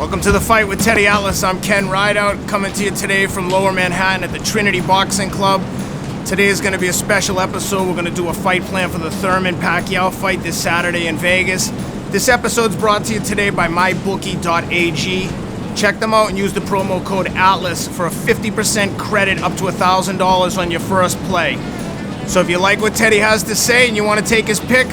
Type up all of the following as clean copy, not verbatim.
Welcome to The Fight with Teddy Atlas. I'm Ken Rideout, coming to you today from Lower Manhattan at the Trinity Boxing Club. Today is going to be a special episode. We're going to do a fight plan for the Thurman Pacquiao fight this Saturday in Vegas. This episode's brought to you today by mybookie.ag. Check them out and use the promo code ATLAS for a 50% credit up to $1,000 on your first play. So if you like what Teddy has to say and you want to take his pick,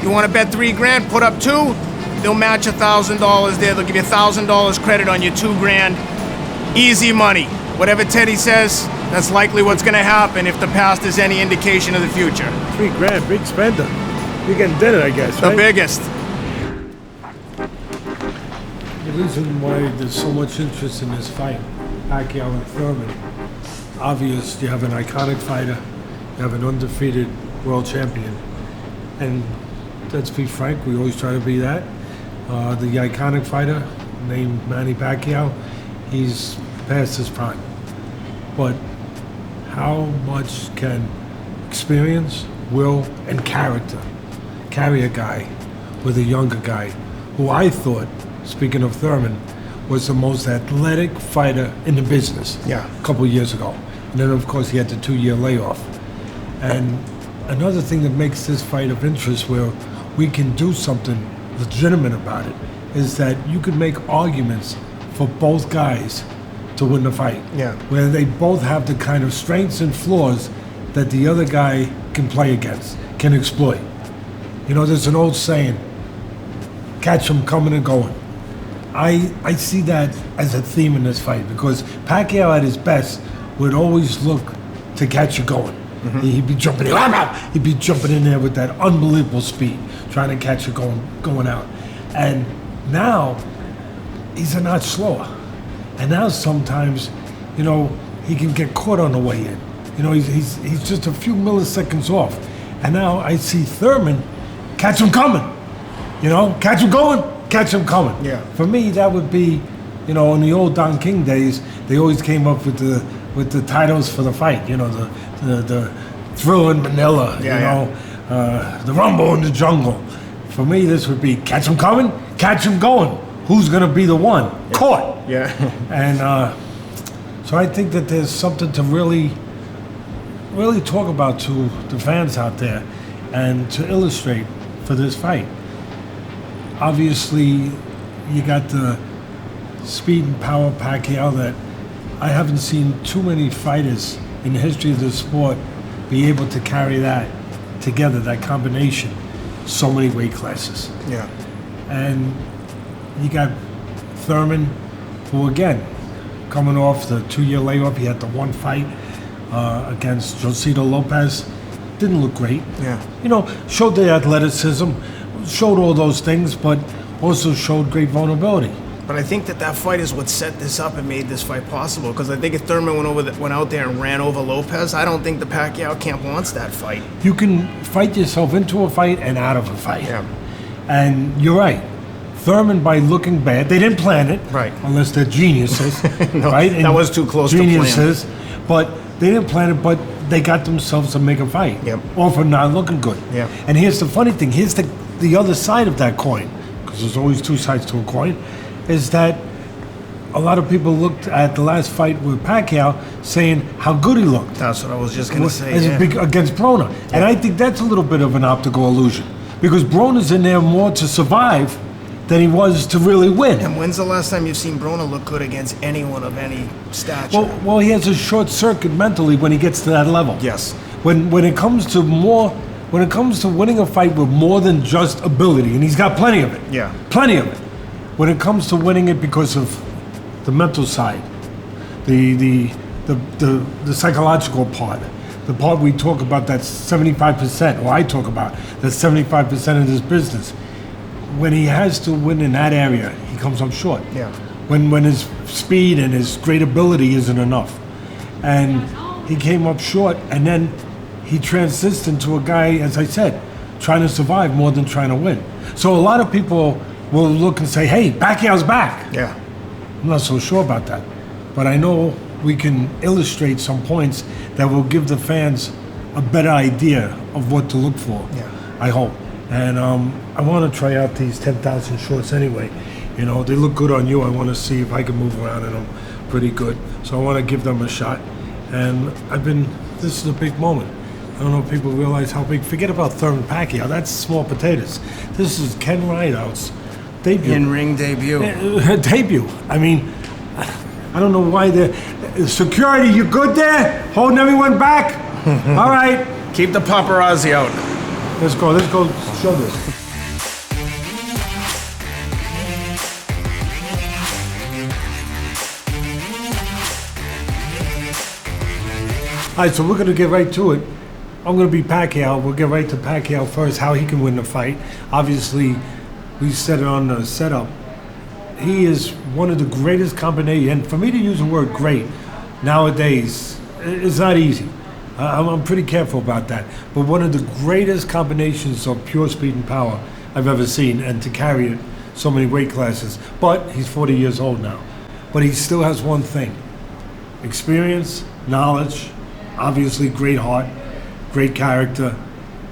you want to bet $3,000, put up $2,000. They'll match $1,000 there. They'll give you $1,000 credit on your $2,000. Easy money. Whatever Teddy says, that's likely what's going to happen if the past is any indication of the future. $3,000, big spender. You're getting dinner, I guess, right? The biggest. The reason why there's so much interest in this fight, Pacquiao and Thurman, obvious. You have an iconic fighter, you have an undefeated world champion, and let's be frank, we always try to be that. The iconic fighter named Manny Pacquiao, he's past his prime. But how much can experience, will, and character carry a guy with a younger guy who I thought, speaking of Thurman, was the most athletic fighter in the business a couple years ago. And then, of course, he had the 2-year layoff. And another thing that makes this fight of interest where we can do something legitimate about it is that you could make arguments for both guys to win the fight. Where they both have the kind of strengths and flaws that the other guy can play against, can exploit. You know, there's an old saying, catch them coming and going. I see that as a theme in this fight because Pacquiao at his best would always look to catch you going. He'd be jumping in. He'd be jumping in there with that unbelievable speed, trying to catch you going out. And now he's a notch slower. And now sometimes, you know, he can get caught on the way in. You know, he's just a few milliseconds off. And now I see Thurman catch him coming. You know, catch him going, catch him coming. For me, that would be, you know, in the old Don King days, they always came up with the titles for the fight. You know, the Thrill in Manila, the Rumble in the Jungle. For me, this would be catch him coming, catch him going. Who's going to be the one? Caught. And so I think that there's something to really talk about to the fans out there and to illustrate for this fight. Obviously, you got the speed and power Pacquiao that I haven't seen too many fighters in the history of the sport be able to carry that together, that combination, so many weight classes. And you got Thurman, who again, coming off the 2-year layoff, he had the one fight against Josito Lopez. Didn't look great. You know, showed the athleticism, showed all those things, but also showed great vulnerability. But I think that fight is what set this up and made this fight possible. Because I think if Thurman went out there and ran over Lopez, I don't think the Pacquiao camp wants that fight. You can fight yourself into a fight and out of a fight. And you're right. Thurman, by looking bad, they didn't plan it. Unless they're geniuses. Right? And that was too close to plan. Geniuses. But they didn't plan it, but they got themselves to make a fight. Or for not looking good. And here's the funny thing. Here's the other side of that coin. Because there's always two sides to a coin. Is that a lot of people looked at the last fight with Pacquiao saying how good he looked. That's what I was just going to say. Against Broner. And I think that's a little bit of an optical illusion. Because Broner's in there more to survive than he was to really win. And when's the last time you've seen Broner look good against anyone of any stature? Well, he has a short circuit mentally when he gets to that level. When it comes to winning a fight with more than just ability, and he's got plenty of it. Plenty of it. When it comes to winning it because of the mental side, the psychological part, the part we talk about, that's 75%, or I talk about, that's 75% of this business. When he has to win in that area, he comes up short. When his speed and his great ability isn't enough. And he came up short, and then he transitioned into a guy, as I said, trying to survive more than trying to win. So a lot of people will look and say, hey, Pacquiao's back. I'm not so sure about that. But I know we can illustrate some points that will give the fans a better idea of what to look for. I hope. And I want to try out these 10,000 shorts anyway. You know, they look good on you. I want to see if I can move around in them pretty good. So I want to give them a shot. And this is a big moment. I don't know if people realize how big. Forget about Thurman Pacquiao. That's small potatoes. This is Ken Rideout's debut. In-ring debut. Debut. I mean, I don't know why security, you good there? Holding everyone back? All right. Keep the paparazzi out. Let's go show this. All right, so we're going to get right to it. I'm going to be Pacquiao. We'll get right to Pacquiao first, how he can win the fight. Obviously, we said it on the setup. He is one of the greatest combinations, and for me to use the word great nowadays, it's not easy. I'm pretty careful about that. But one of the greatest combinations of pure speed and power I've ever seen, and to carry it so many weight classes. But he's 40 years old now. But he still has one thing: experience, knowledge, obviously great heart, great character,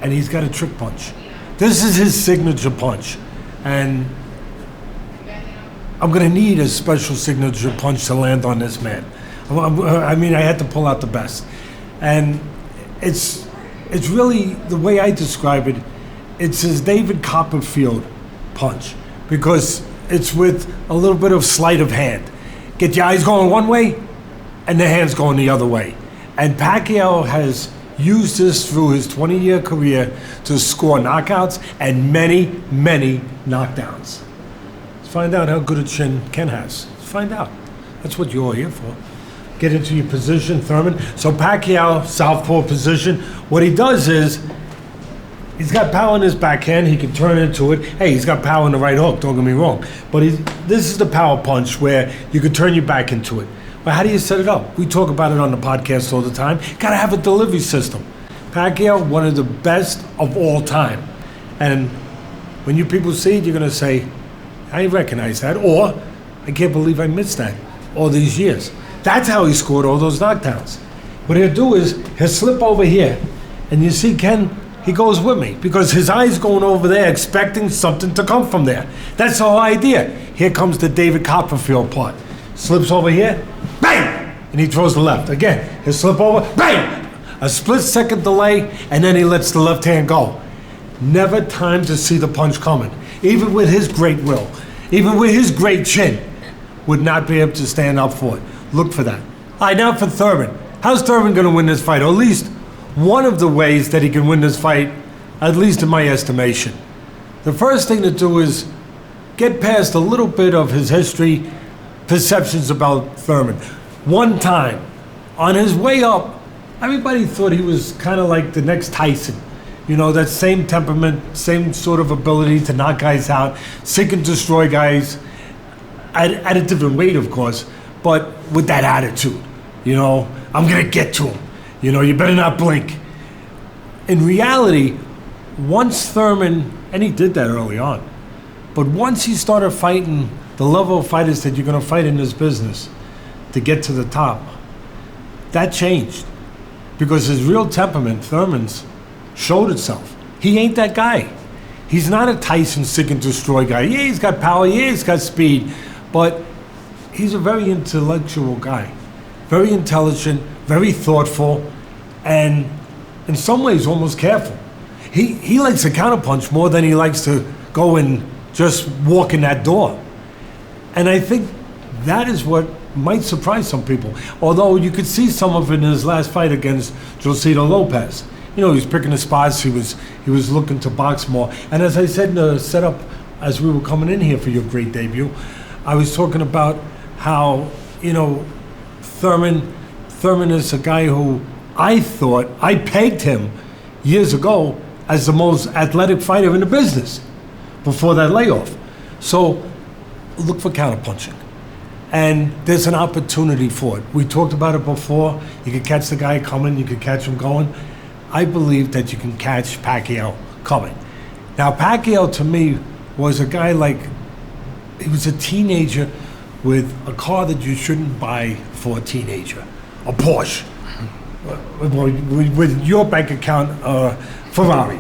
and he's got a trick punch. This is his signature punch. And I'm going to need a special signature punch to land on this man. I mean, I had to pull out the best. And it's really, the way I describe it, it's his David Copperfield punch, because it's with a little bit of sleight of hand. Get your eyes going one way, and the hands going the other way. And Pacquiao has used this through his 20-year career to score knockouts and many, many knockdowns. Let's find out how good a chin Ken has. Let's find out. That's what you're here for. Get into your position, Thurman. So Pacquiao, southpaw position. What he does is, he's got power in his backhand. He can turn into it. Hey, he's got power in the right hook, don't get me wrong. But this is the power punch where you can turn your back into it. But how do you set it up? We talk about it on the podcast all the time. Got to have a delivery system. Pacquiao, one of the best of all time. And when you people see it, you're going to say, I recognize that. Or, I can't believe I missed that all these years. That's how he scored all those knockdowns. What he'll do is, he'll slip over here. And you see Ken, he goes with me. Because his eye's going over there expecting something to come from there. That's the whole idea. Here comes the David Copperfield part. Slips over here, bang! And he throws the left. Again, he'll slip over, bang! A split-second delay, and then he lets the left hand go. Never time to see the punch coming. Even with his great will, even with his great chin, would not be able to stand up for it. Look for that. All right, now for Thurman. How's Thurman going to win this fight? Or at least one of the ways that he can win this fight, at least in my estimation. The first thing to do is get past a little bit of his history, perceptions about Thurman. One time, on his way up, everybody thought he was kind of like the next Tyson. You know, that same temperament, same sort of ability to knock guys out, sink and destroy guys, at a different weight, of course, but with that attitude. You know, I'm going to get to him. You know, you better not blink. In reality, once Thurman, and he did that early on, but once he started fighting the level of fighters that you're going to fight in this business to get to the top, that changed. Because his real temperament, Thurman's, showed itself. He ain't that guy. He's not a Tyson sink and destroy guy. Yeah, he's got power, yeah, he's got speed, but he's a very intellectual guy. Very intelligent, very thoughtful, and in some ways almost careful. He likes to counterpunch more than he likes to go and just walk in that door. And I think that is what might surprise some people. Although you could see some of it in his last fight against Josito Lopez. You know, he was picking his spots, he was looking to box more. And as I said in the setup, as we were coming in here for your great debut, I was talking about how, you know, Thurman is a guy who I pegged him years ago as the most athletic fighter in the business before that layoff. So look for counterpunching. And there's an opportunity for it. We talked about it before. You could catch the guy coming, you could catch him going. I believe that you can catch Pacquiao coming. Now, Pacquiao to me was a guy like, he was a teenager with a car that you shouldn't buy for a teenager, a Porsche. With your bank account, Ferrari.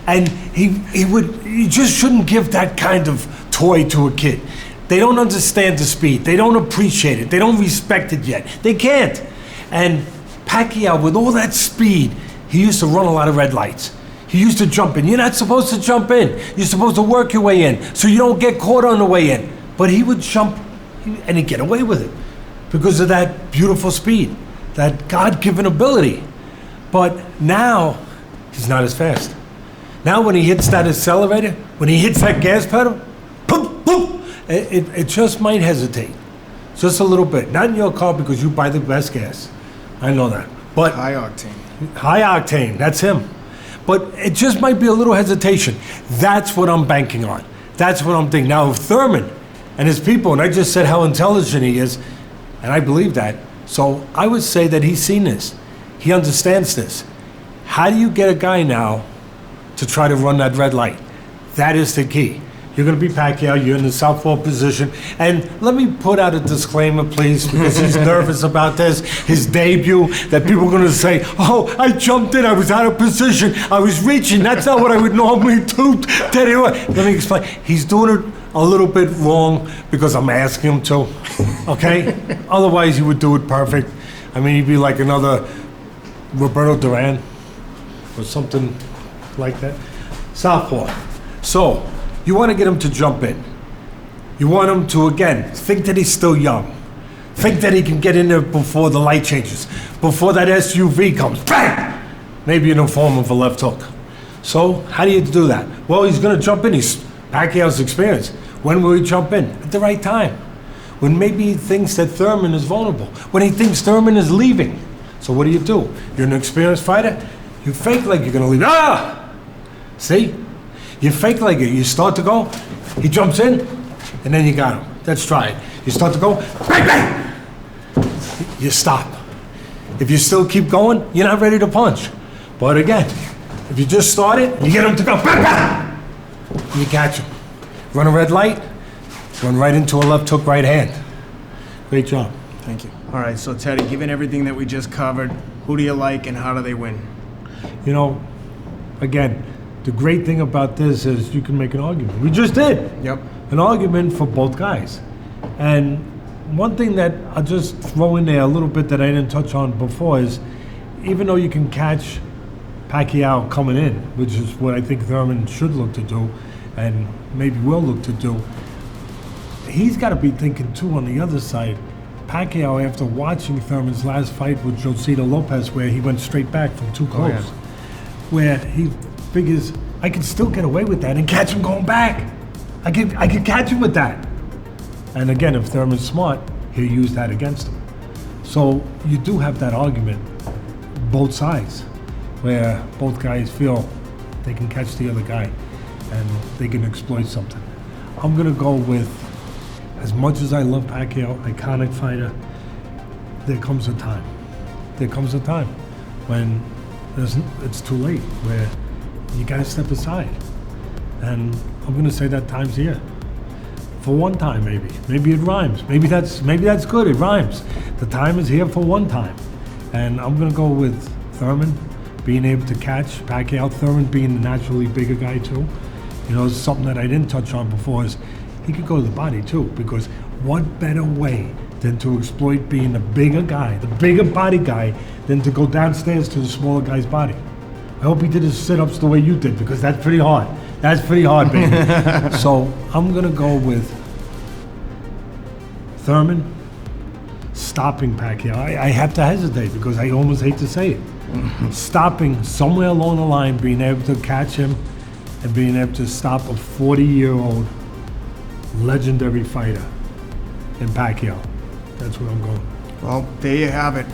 And he just shouldn't give that kind of toy to a kid. They don't understand the speed. They don't appreciate it. They don't respect it yet. They can't. And Pacquiao, with all that speed, he used to run a lot of red lights. He used to jump in. You're not supposed to jump in. You're supposed to work your way in so you don't get caught on the way in. But he would jump and he'd get away with it because of that beautiful speed, that God-given ability. But now, he's not as fast. Now when he hits that accelerator, when he hits that gas pedal, boom, boom, it just might hesitate. Just a little bit. Not in your car because you buy the best gas. I know that. But High octane. high octane, that's him. But it just might be a little hesitation. That's what I'm banking on. That's what I'm thinking. Now, if Thurman and his people, and I just said how intelligent he is, and I believe that, so I would say that he's seen this. He understands this. How do you get a guy now to try to run that red light? That is the key. You're going to be Pacquiao, you're in the southpaw position. And let me put out a disclaimer, please, because he's nervous about this, his debut, that people are going to say, oh, I jumped in, I was out of position, I was reaching. That's not what I would normally do. Let me explain. He's doing it a little bit wrong because I'm asking him to, okay? Otherwise, he would do it perfect. I mean, he'd be like another Roberto Duran or something like that. Southpaw. So, you want to get him to jump in. You want him to, again, think that he's still young. Think that he can get in there before the light changes, before that SUV comes. Bang! Maybe in the form of a left hook. So, how do you do that? Well, he's going to jump in. He's Pacquiao's experience. When will he jump in? At the right time. When maybe he thinks that Thurman is vulnerable. When he thinks Thurman is leaving. So what do? You're an experienced fighter. You fake like you're going to leave. Ah! See? You fake like it. You start to go, he jumps in, and then you got him. Let's try it. You start to go, bang, bang! You stop. If you still keep going, you're not ready to punch. But again, if you just start it, you get him to go, bang, bang! You catch him. Run a red light, run right into a left hook right hand. Great job. Thank you. All right, so Teddy, given everything that we just covered, who do you like and how do they win? You know, again, the great thing about this is you can make an argument. We just did. Yep. An argument for both guys. And one thing that I'll just throw in there a little bit that I didn't touch on before is, even though you can catch Pacquiao coming in, which is what I think Thurman should look to do, and maybe will look to do, he's got to be thinking too on the other side. Pacquiao, after watching Thurman's last fight with Josito Lopez, where he went straight back from too close, where he figures, I can still get away with that and catch him going back. I can catch him with that. And again, if Thurman's smart, he'll use that against him. So you do have that argument, both sides, where both guys feel they can catch the other guy and they can exploit something. I'm gonna go with, as much as I love Pacquiao, iconic fighter, there comes a time. There comes a time when it's too late, where you gotta step aside. And I'm gonna say that time's here. For one time, maybe. Maybe it rhymes. Maybe that's good, it rhymes. The time is here for one time. And I'm gonna go with Thurman being able to catch Pacquiao. Thurman being the naturally bigger guy too. You know, something that I didn't touch on before is he could go to the body too, because what better way than to exploit being the bigger guy, the bigger body guy, than to go downstairs to the smaller guy's body. I hope he did his sit-ups the way you did, because that's pretty hard. That's pretty hard, baby. So I'm gonna go with Thurman stopping Pacquiao. I have to hesitate because I almost hate to say it. Stopping somewhere along the line, being able to catch him and being able to stop a 40-year-old legendary fighter in Pacquiao. That's where I'm going. Well, there you have it.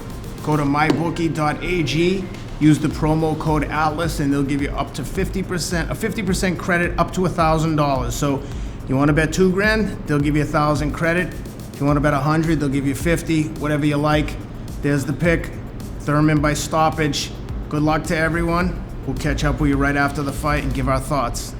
Go to mybookie.ag, use the promo code ATLAS, and they'll give you up to 50%, a 50% credit up to $1,000. So you want to bet $2,000, they'll give you 1,000 credit. If you want to bet 100, they'll give you 50, whatever you like. There's the pick, Thurman by stoppage. Good luck to everyone. We'll catch up with you right after the fight and give our thoughts.